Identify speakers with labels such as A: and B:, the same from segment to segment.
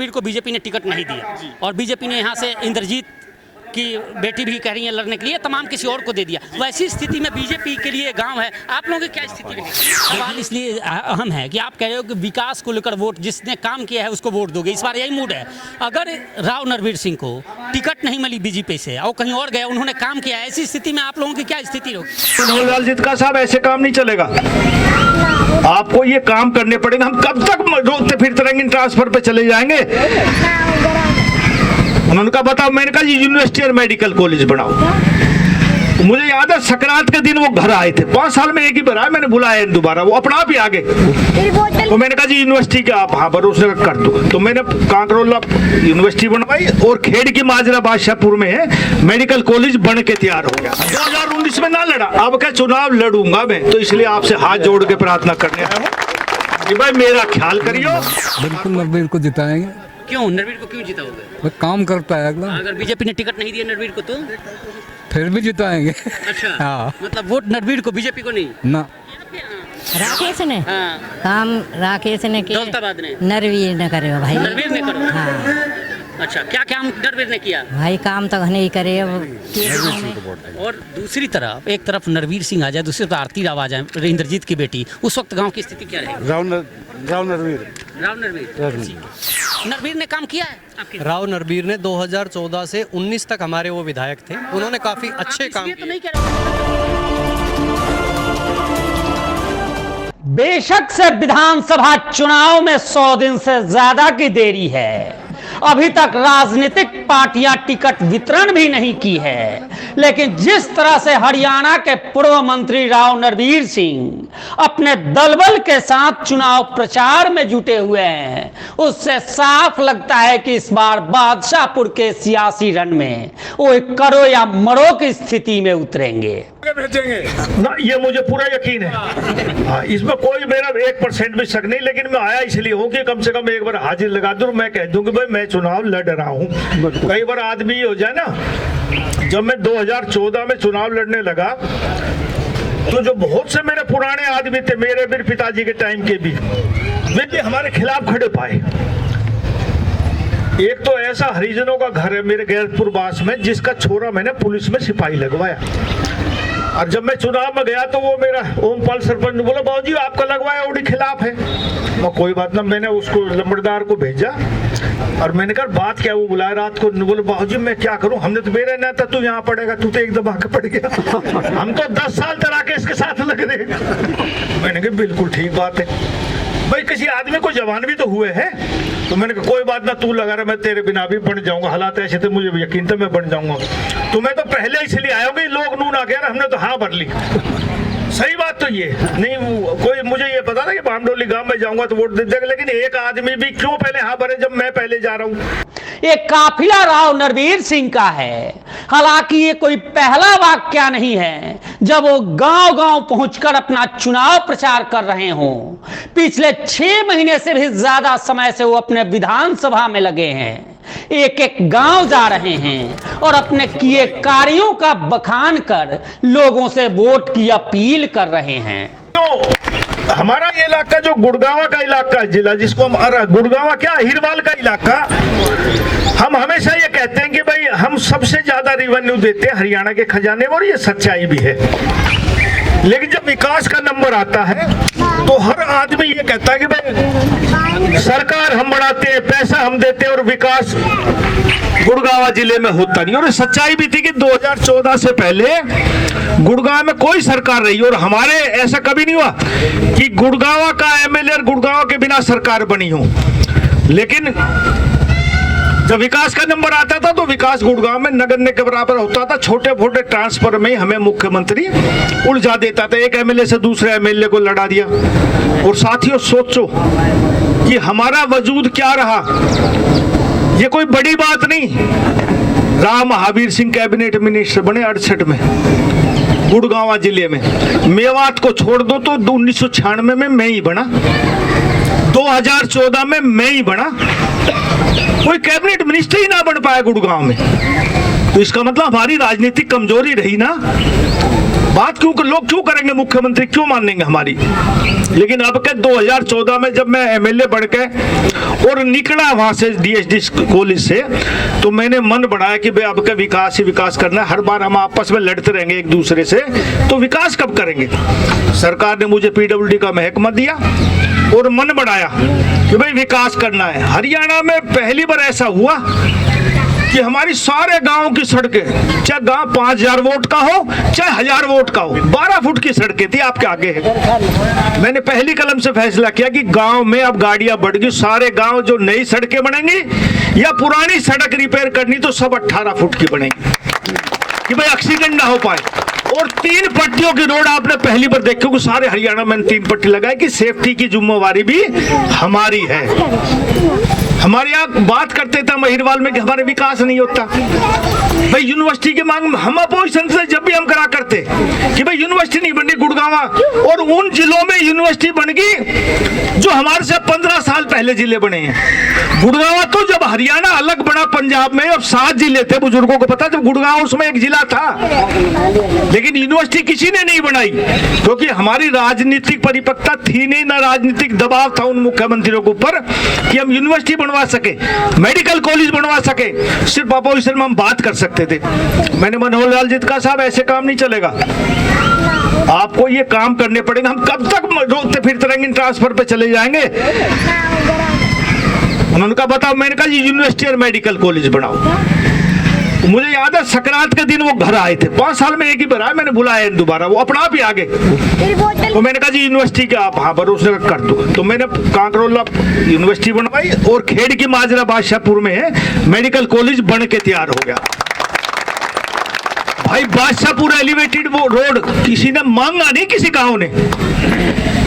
A: नरवीर को बीजेपी ने टिकट नहीं दिया और बीजेपी ने यहाँ से इंद्रजीत की बेटी भी कह रही है लड़ने के लिए, तमाम किसी और को दे दिया। वैसी स्थिति में बीजेपी के लिए गांव है, आप लोगों की क्या स्थिति है? सवाल इसलिए अहम है कि आप कह रहे हो कि विकास को लेकर वोट, जिसने काम किया है उसको वोट दोगे, इस बार यही मूड है। अगर राव नरवीर सिंह को टिकट नहीं मिली बीजेपी से और कहीं और गए, उन्होंने काम किया, ऐसी स्थिति में आप लोगों की क्या स्थिति होगी?
B: जितका साहब ऐसे काम नहीं चलेगा, आपको ये काम करने पड़ेगा। हम कब तक रोकते फिरते रहेंगे, ट्रांसफर पे चले जाएंगे? उन्होंने कहा बताओ, मैंने कहा यूनिवर्सिटी और मेडिकल कॉलेज बनाओ। तो मुझे याद है संक्रांत के दिन वो घर आए थे, 5 साल में एक ही बार आए, मैंने बुलाया दोबारा, वो अपना आप ही आ गए। तो मैंने कहा जी यूनिवर्सिटी का आप हाँ भरोसे कर दो। तो मैंने कांकरोला यूनिवर्सिटी बनवाई और खेड़ की माजरा बादशाहपुर में है मेडिकल कॉलेज बन के तैयार हो गया। 2019 में ना लड़ा, अब क्या चुनाव लड़ूंगा मैं, तो इसलिए आपसे हाथ जोड़ के प्रार्थना करने आया हूँ कि भाई मेरा ख्याल करियो।
C: बिल्कुल नरवीर को जिताएंगे।
A: क्यों नरवीर को क्यों जिताओगे?
C: वो काम करता है अगला।
A: अगर बीजेपी ने टिकट नहीं दिया नरवीर को तो
C: फिर भी जिताएंगे।
A: अच्छा
C: हाँ।
A: मतलब वोट नरवीर को, बीजेपी को नहीं
C: ना।
D: राकेश ने
A: हाँ।
D: काम राकेश ने किया,
A: दौलताबाद ने
D: नरवीर ने करे भाई।
A: नरवीर ने करो।
D: हाँ
A: अच्छा, क्या काम नरवीर ने किया
D: भाई, काम तो नहीं करे।
A: और दूसरी तरफ, एक तरफ नरवीर सिंह आ जाए, दूसरी तरफ आरती राव आ जाए, इंद्रजीत की बेटी, उस वक्त गांव की स्थिति क्या रहेगी?
E: राव नरवीर
A: नरवीर ने काम किया है आपके?
E: राव नरवीर ने 2014 से 19 तक हमारे वो विधायक थे, उन्होंने काफी अच्छे काम
A: तो नहीं
E: किए।
A: बेशक से विधानसभा चुनाव में 100 दिन से ज्यादा की देरी है, अभी तक राजनीतिक पार्टियां टिकट वितरण भी नहीं की है, लेकिन जिस तरह से हरियाणा के पूर्व मंत्री राव नरवीर सिंह अपने दलबल के साथ चुनाव प्रचार में जुटे हुए हैं, उससे साफ लगता है कि इस बार बादशाहपुर के सियासी रण में वो एक करो या मरो की स्थिति में उतरेंगे।
B: भेजेंगे ना, ये मुझे पूरा यकीन है। हाँ, इसमें कोई मेरा 1% भी शक नहीं, लेकिन मैं आया इसलिए हूँ कि कम से कम एक बार हाजिर लगा दूं, मैं कह दूं कि भाई मैं चुनाव लड़ रहा हूँ। कई बार आदमी हो जाए ना, जब मैं 2014 में चुनाव लड़ने लगा तो जो बहुत से मेरे पुराने आदमी थे, मेरे भी पिताजी के टाइम के भी, वे भी हमारे खिलाफ खड़े पाए। एक तो ऐसा हरिजनों का घर है मेरे गैरपुर बास में, जिसका छोरा मैंने पुलिस में सिपाही लगवाया। और जब मैं चुनाव में गया तो वो मेरा ओमपाल सरपंच ने बोला बाबूजी आपका लगवाया ओडी खिलाफ है। मैं कोई बात ना, मैंने उसको लंबड़दार को भेजा और मैंने कहा बात क्या, वो बुलाया रात को, बोले बाबूजी मैं क्या करूं, हमने तो मेरा ना था, तू यहाँ पड़ेगा, तू तो एकदम आके पड़ गया। हम तो 10 साल तक आके इसके साथ लग रहे। मैंने कहा बिल्कुल ठीक बात है भाई, किसी आदमी को जवान भी तो हुए हैं। तो मैंने कहा कोई बात ना, तू लगा रहा, मैं तेरे बिना भी बन जाऊंगा, हालात ऐसे थे मुझे यकीन था मैं बन जाऊंगा। तो मैं तो पहले इसलिए आया हूँ कि लोग नू ना कह रहे, हमने तो हाँ भर ली। सही बात तो ये नहीं, कोई मुझे ये पता था कि बामडोली गांव में जाऊंगा तो वोट दे देगा, लेकिन एक आदमी भी क्यों पहले हाँ भरे जब मैं पहले जा रहा हूँ।
A: ये काफिला राव नरवीर सिंह का है। हालांकि ये कोई पहला वाकया नहीं है जब वो गांव-गांव पहुंचकर अपना चुनाव प्रचार कर रहे हों। पिछले 6 महीने से भी ज्यादा समय से वो अपने विधानसभा में लगे हैं, एक एक गांव जा रहे हैं और अपने किए कार्यों का बखान कर लोगों से वोट की अपील कर रहे हैं।
B: तो हमारा ये इलाका जो गुड़गांव का इलाका जिला, जिसको हम गुड़गांव क्या हिरवाल का इलाका, हम हमेशा ये कहते हैं कि भाई हम सबसे ज्यादा रेवेन्यू देते हैं हरियाणा के खजाने में, और ये सच्चाई भी है। लेकिन जब विकास का नंबर आता है तो हर आदमी ये कहता है कि भाई सरकार हम बढ़ाते हैं, पैसा हम देते हैं, और विकास गुड़गांव जिले में होता नहीं। और सच्चाई भी थी कि 2014 से पहले गुड़गांव में कोई सरकार रही, और हमारे ऐसा कभी नहीं हुआ कि गुड़गांव का एमएलए गुड़गांव के बिना सरकार बनी हो। लेकिन जब विकास का नंबर आता था तो विकास गुड़गांव में नगण्य के बराबर होता था। छोटे छोटे ट्रांसफर में हमें मुख्यमंत्री उलझा देता था, एक एमएलए से दूसरे एमएलए को लड़ा दिया। और साथियों सोचो कि हमारा वजूद क्या रहा, ये कोई बड़ी बात नहीं। राव महावीर सिंह कैबिनेट मिनिस्टर बने 68 में गुड़गांव जिले में। मेवात को छोड़ दो तो 1996 में मैं ही बना, 2014 में मैं ही बना, कोई कैबिनेट मिनिस्टर ही ना बन पाया गुड़गांव में। तो इसका मतलब हमारी राजनीतिक कमजोरी रही ना। बात लोग क्यों करेंगे, मुख्यमंत्री क्यों मानेंगे हमारी। लेकिन अब के 2014 में जब मैं एमएलए बढ़ के और निकला वहां से डीएसडी कॉलेज से, तो मैंने मन बढ़ाया कि भाई अब का विकास ही विकास करना है। हर बार हम आपस में लड़ते रहेंगे एक दूसरे से, तो विकास कब करेंगे। सरकार ने मुझे पीडब्ल्यूडी का महकमा दिया और मन बढ़ाया कि भाई विकास करना है। हरियाणा में पहली बार ऐसा हुआ कि हमारी सारे गांव की सड़कें, चाहे गांव 5000 वोट का हो चाहे 1000 वोट का हो, 12 फुट की सड़कें थी, आपके आगे है। मैंने पहली कलम से फैसला किया कि गांव में अब गाड़ियां बढ़ गई, सारे गांव जो नई सड़कें बनेंगी या पुरानी सड़क रिपेयर करनी तो सब 18 फुट की बनेगी कि भाई एक्सीडेंट ना हो पाए। और 3 पट्टियों की रोड आपने पहली बार देखी कि सारे हरियाणा में 3 पट्टी लगाई कि सेफ्टी की जिम्मेवारी भी हमारी है। हमारे यहाँ बात करते थे महिरवाल में कि हमारे विकास नहीं होता। भाई यूनिवर्सिटी की मांग हम अपोजिशन से जब भी हम करा करते कि भाई यूनिवर्सिटी नहीं बनी गुड़गांव, और उन जिलों में यूनिवर्सिटी बन गई जो हमारे से 15 साल पहले जिले बने हैं। गुड़गांव तो जब हरियाणा अलग बना पंजाब में, अब 7 जिले थे, बुजुर्गों को पता, जब गुड़गांव उसमें एक जिला था, लेकिन यूनिवर्सिटी किसी ने नहीं बनाई क्योंकि हमारी राजनीतिक परिपक्वता थी नहीं, ना राजनीतिक दबाव था उन मुख्यमंत्रियों के ऊपर कि हम यूनिवर्सिटी बनवा सके, मेडिकल कॉलेज बनवा सके। सिर्फ अपोजिशन में हम बात कर सकते थे। मैंने मनोहर लाल जी कहा, साहब ऐसे काम नहीं चलेगा, आपको ये काम करने पड़ेंगे। हम कब तक रोकते फिरते रहेंगे, ट्रांसफर पे चले जाएंगे। उन्होंने कहा बताओ। मैंने कहा यूनिवर्सिटी और मेडिकल कॉलेज बनाओ। मुझे याद है संक्रांत के दिन वो घर आए थे, 5 साल में एक ही बार आए, मैंने बुलाया दोबारा, वो अपना आप ही आ गए। तो मैंने कहा जी यूनिवर्सिटी का आप हाँ भरोसे कर दो। तो मैंने कांकरोला यूनिवर्सिटी बनवाई और खेड़ की माजरा बादशाहपुर में है मेडिकल कॉलेज बन के तैयार हो गया। भाई बादशाहपुर एलिवेटेड वो रोड किसी ने मांगा नहीं, किसी गांव ने,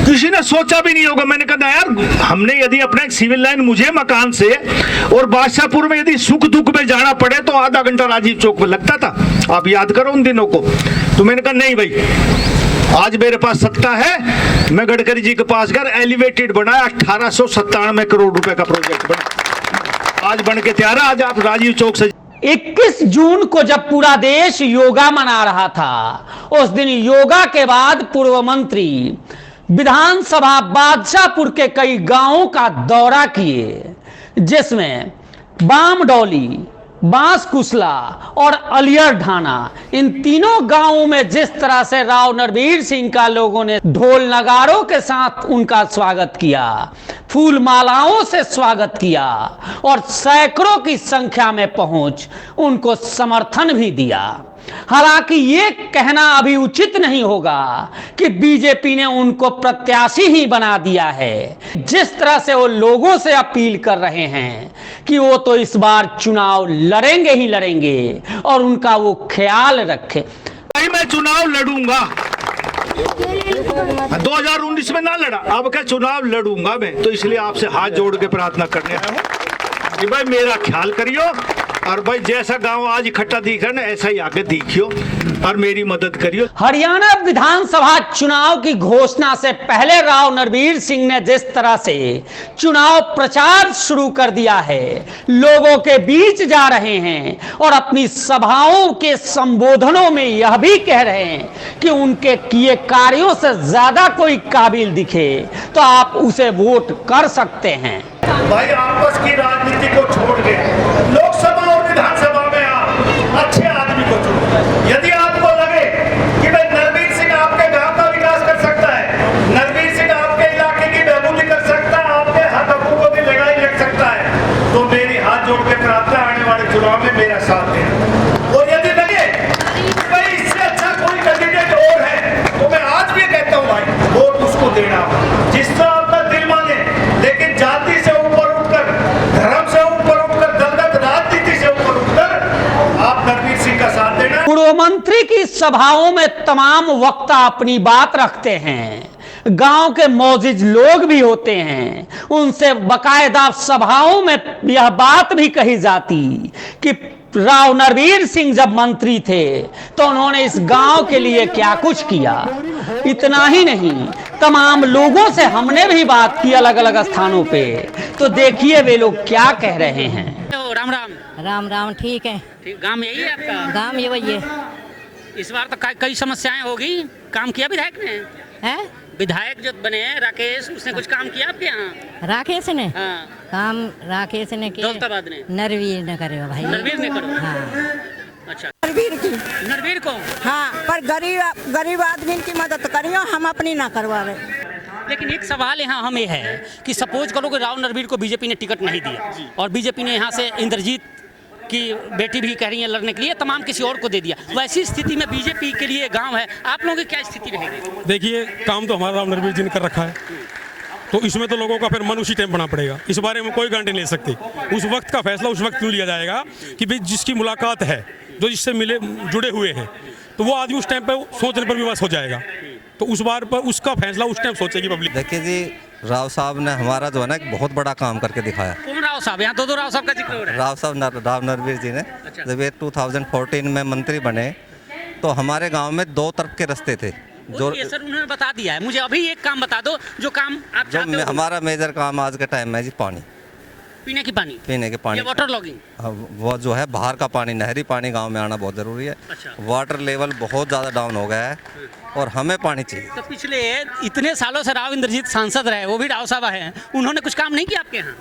B: किसी ने सोचा भी नहीं होगा। मैंने कहा यार हमने यदि अपना एक सिविल लाइन मुझे मकान से और बादशाहपुर में यदि सुख दुख में जाना पड़े तो आधा घंटा राजीव चौक में लगता था, आप याद करो उन दिनों को। तो मैंने कहा नहीं भाई, आज मेरे पास सत्ता है, मैं गडकरी जी के पास गया, एलिवेटेड बनाया, 1897 करोड़ रुपए का प्रोजेक्ट बना, आज बन के तैयार है। आज आप राजीव चौक से
A: 21 जून को जब पूरा देश योगा मना रहा था, उस दिन योगा के बाद पूर्व मंत्री विधानसभा बादशाहपुर के कई गांवों का दौरा किए, जिसमें बामडौली, बांसकुसला और अलियर ढाना, इन तीनों गांवों में जिस तरह से राव नरवीर सिंह का लोगों ने ढोल नगारों के साथ उनका स्वागत किया, फूल मालाओं से स्वागत किया और सैकड़ों की संख्या में पहुंच उनको समर्थन भी दिया। हालांकि ये कहना अभी उचित नहीं होगा कि बीजेपी ने उनको प्रत्याशी ही बना दिया है। जिस तरह से वो लोगों से अपील कर रहे हैं कि वो तो इस बार चुनाव लड़ेंगे ही लड़ेंगे और उनका वो ख्याल रखे।
B: मैं चुनाव लड़ूंगा, 2019 में ना लड़ा, अब क्या चुनाव लड़ूंगा मैं। तो इसलिए आपसे हाथ जोड़ के प्रार्थना करने आया हूं कि भाई मेरा ख्याल करियो और भाई जैसा गांव आज इकट्ठा दिख रहा है ना, ऐसा ही आगे दिखियो और मेरी मदद करियो।
A: हरियाणा विधानसभा चुनाव की घोषणा से पहले राव नरवीर सिंह ने जिस तरह से चुनाव प्रचार शुरू कर दिया है, लोगों के बीच जा रहे हैं और अपनी सभाओं के संबोधनों में यह भी कह रहे हैं कि उनके किए कार्यों से ज्यादा कोई काबिल दिखे तो आप उसे वोट कर सकते हैं।
B: भाई आपस की राजनीति को छोड़ के लोकसभा और विधानसभा में आप अच्छे आदमी को चुनो। यदि आपको लगे कि भाई नरवीर सिंह आपके गांव का विकास कर सकता है, नरवीर सिंह आपके इलाके की बहबूदी कर सकता है, आपके हक हकूकों की लड़ाई लड़ सकता है, तो मेरी हाथ जोड़ के प्रार्थना आने वाले चुनाव में मेरा साथ देना। और यदि लगे कि भाई इससे अच्छा कोई कैंडिडेट और है तो मैं आज भी कहता हूँ भाई वोट उसको देना, जिससे आपका दिल माने। लेकिन जाति से ऊपर उठकर, धर्म से ऊपर उठकर, दलगत राजनीति से ऊपर उठकर आप नरवीर सिंह का साथ देना।
A: पूर्व मंत्री की सभाओं में तमाम वक्ता अपनी बात रखते हैं, गांव के मौजिज लोग भी होते हैं, उनसे बकायदा सभाओं में यह बात भी कही जाती कि राव नरवीर सिंह जब मंत्री थे तो उन्होंने इस गांव के लिए क्या कुछ किया। इतना ही नहीं, तमाम लोगों से हमने भी बात की अलग अलग स्थानों पे, तो देखिए वे लोग क्या कह रहे हैं।
D: राम राम ठीक है।
A: गांव यही है आपका?
D: गांव ये वही है।
A: इस बार तो कई समस्याएं होगी। काम किया विधायक ने?
D: है
A: विधायक जो बने हैं राकेश, उसने कुछ काम किया आपके यहाँ?
D: राकेश ने
A: हाँ,
D: काम राकेश ने किया,
A: दौलताबाद ने?
D: नरवीर ने करे भाई।
A: नरवीर ने करो?
D: हाँ
A: अच्छा,
F: नरवीर की।
A: नरवीर को?
F: हाँ, पर गरीब आदमी की मदद करियो, हम अपनी ना करवावे।
A: लेकिन एक सवाल यहाँ हमें है कि सपोज करो कि राव नरवीर को बीजेपी ने टिकट नहीं दिया और बीजेपी ने यहाँ से इंद्रजीत की बेटी भी कह रही है लड़ने के लिए, तमाम किसी और को दे दिया, वैसी स्थिति में बीजेपी के लिए गांव है, आप लोगों की क्या स्थिति रहेगी?
G: देखिए, काम तो हमारा राव नरवीर जी ने कर रखा है, तो इसमें तो लोगों का फिर मन उसी टाइम बनाना पड़ेगा। इस बारे में कोई गारंटी नहीं ले सकती। उस वक्त का फैसला उस वक्त क्यों लिया जाएगा कि भाई जिसकी मुलाकात है, जो जिससे मिले जुड़े हुए हैं, तो वो आदमी उस टाइम पर सोचने पर विवश हो जाएगा। तो उस बार पर उसका फैसला उस टाइम सोचेगी पब्लिक।
H: देखिए जी, राव साहब ने हमारा जो है ना एक बहुत बड़ा काम करके दिखाया।
A: कौन राव साहब? यहाँ दो राव साहब का जिक्र हो रहा है।
H: राव साहब राव नरवीर जी ने जब ये 2014 में मंत्री बने तो हमारे गांव में 2 तरफ के रास्ते थे। जो
A: सर उन्होंने बता दिया है मुझे। अभी एक काम बता दो जो काम आप
H: जो
A: चाहते हो।
H: हमारा मेजर काम आज के टाइम में जी पानी,
A: पीने की पानी,
H: पीने के पानी,
A: वाटर लॉगिंग,
H: वो जो है बाहर का पानी, नहरी पानी गांव में आना बहुत ज़रूरी है।
A: अच्छा।
H: वाटर लेवल बहुत ज़्यादा डाउन हो गया है और हमें पानी चाहिए।
A: तो पिछले इतने सालों से राव इंद्रजीत सांसद रहे, वो भी राव साहब हैं, उन्होंने कुछ काम नहीं किया आपके यहाँ?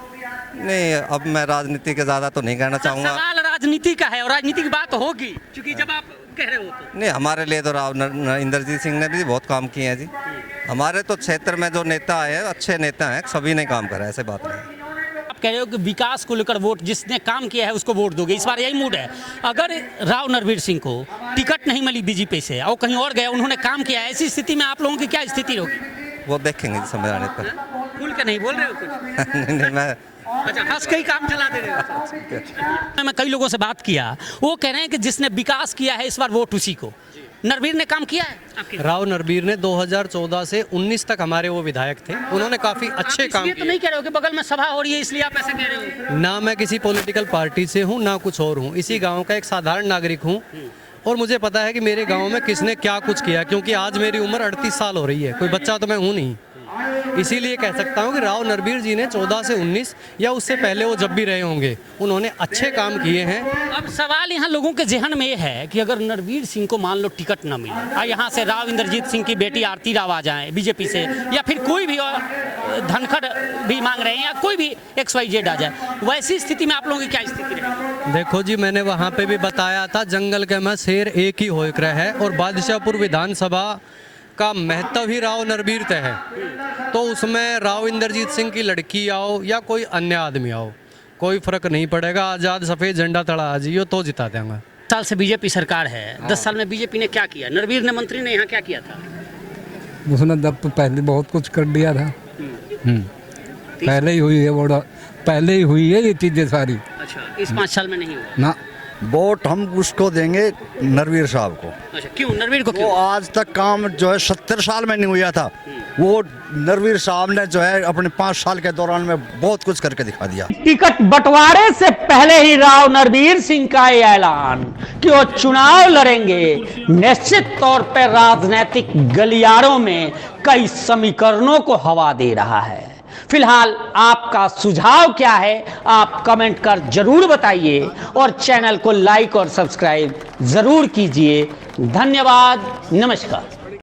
H: नहीं, अब मैं राजनीति के ज़्यादा तो नहीं कहना चाहूँगा।
A: सवाल राजनीति का है और राजनीति की बात होगी, क्योंकि जब आप कह रहे हो तो।
H: नहीं, हमारे लिए तो राव इंद्रजीत सिंह ने भी बहुत काम किए हैं जी। हमारे तो क्षेत्र में जो नेता आए हैं अच्छे नेता हैं, सभी ने काम करा है, ऐसे बात नहीं।
A: आप कह रहे हो कि विकास को लेकर वोट, जिसने काम किया है उसको वोट दोगे, इस बार यही मूड है। अगर राव नरवीर सिंह को टिकट नहीं मिली बीजेपी से और कहीं और गया, उन्होंने काम किया, ऐसी स्थिति में आप लोगों की क्या स्थिति होगी?
H: वो देखेंगे समय आने पर।
A: खुल के नहीं बोल रहे हो कुछ?
H: नहीं, मैं
A: अच्छा, हंस के ही काम चला दे रहे हो। मैं कई लोगों से बात किया, वो कह रहे हैं कि जिसने विकास किया है इस बार वोट उसी को। नरवीर ने काम किया है आपके?
E: राव नरवीर ने 2014 से 19 तक हमारे वो विधायक थे, उन्होंने काफ़ी अच्छे काम
A: किए।
E: किए।
A: तो नहीं कह रहे हो कि बगल में सभा हो रही है इसलिए आप ऐसा कह रहे हो?
E: ना मैं किसी पॉलिटिकल पार्टी से हूँ, ना कुछ और हूँ, इसी गांव का एक साधारण नागरिक हूँ और मुझे पता है कि मेरे गांव में किसने क्या कुछ किया, क्योंकि आज मेरी उम्र 38 साल हो रही है, कोई बच्चा तो मैं हूँ नहीं। इसीलिए कह सकता हूँ कि राव नरवीर जी ने 14 से 19 या उससे पहले वो जब भी रहे होंगे, उन्होंने अच्छे काम किए हैं।
A: अब सवाल यहाँ लोगों के जहन में ये है कि अगर नरवीर सिंह को मान लो टिकट न मिले और यहाँ से राव इंद्रजीत सिंह की बेटी आरती राव आ जाए बीजेपी से, या फिर कोई भी और धनखड़ भी मांग रहे हैं या कोई भी XYZ आ जाए, वैसी स्थिति में आप लोगों की क्या स्थिति रहेगी?
E: देखो जी, मैंने वहाँ पे भी बताया था, जंगल के में शेर एक ही होकर है और बादशाहपुर विधानसभा का महत्व ही राव नरवीर तय है। तो उसमें राव इंद्रजीत सिंह की लड़की आओ या कोई अन्य आदमी आओ, कोई फर्क नहीं पड़ेगा। आज़ाद सफ़ेद झंडा तड़ा आ जाइए तो जिता देंगे।
A: 10 साल से बीजेपी सरकार है, 10 साल में बीजेपी ने क्या किया? नरवीर ने मंत्री ने यहाँ क्या किया था?
C: उसने जब तो पहले बहुत कुछ कर दिया था। पहले ही हुई है, बड़ा पहले ही हुई है ये चीज़ें सारी।
A: अच्छा, इस 5 साल में नहीं हुआ
C: ना,
I: वोट हम उसको देंगे नरवीर साहब को।
A: अच्छा, क्यों नरवीर को?
I: वो
A: क्यों?
I: आज तक काम जो है 70 साल में नहीं हुआ था, वो नरवीर साहब ने जो है अपने 5 साल के दौरान में बहुत कुछ करके दिखा दिया।
A: टिकट बंटवारे से पहले ही राव नरवीर सिंह का ये ऐलान कि वो चुनाव लड़ेंगे, निश्चित तौर पर राजनीतिक गलियारों में कई समीकरणों को हवा दे रहा है। फिलहाल आपका सुझाव क्या है, आप कमेंट कर जरूर बताइए और चैनल को लाइक और सब्सक्राइब जरूर कीजिए। धन्यवाद, नमस्कार।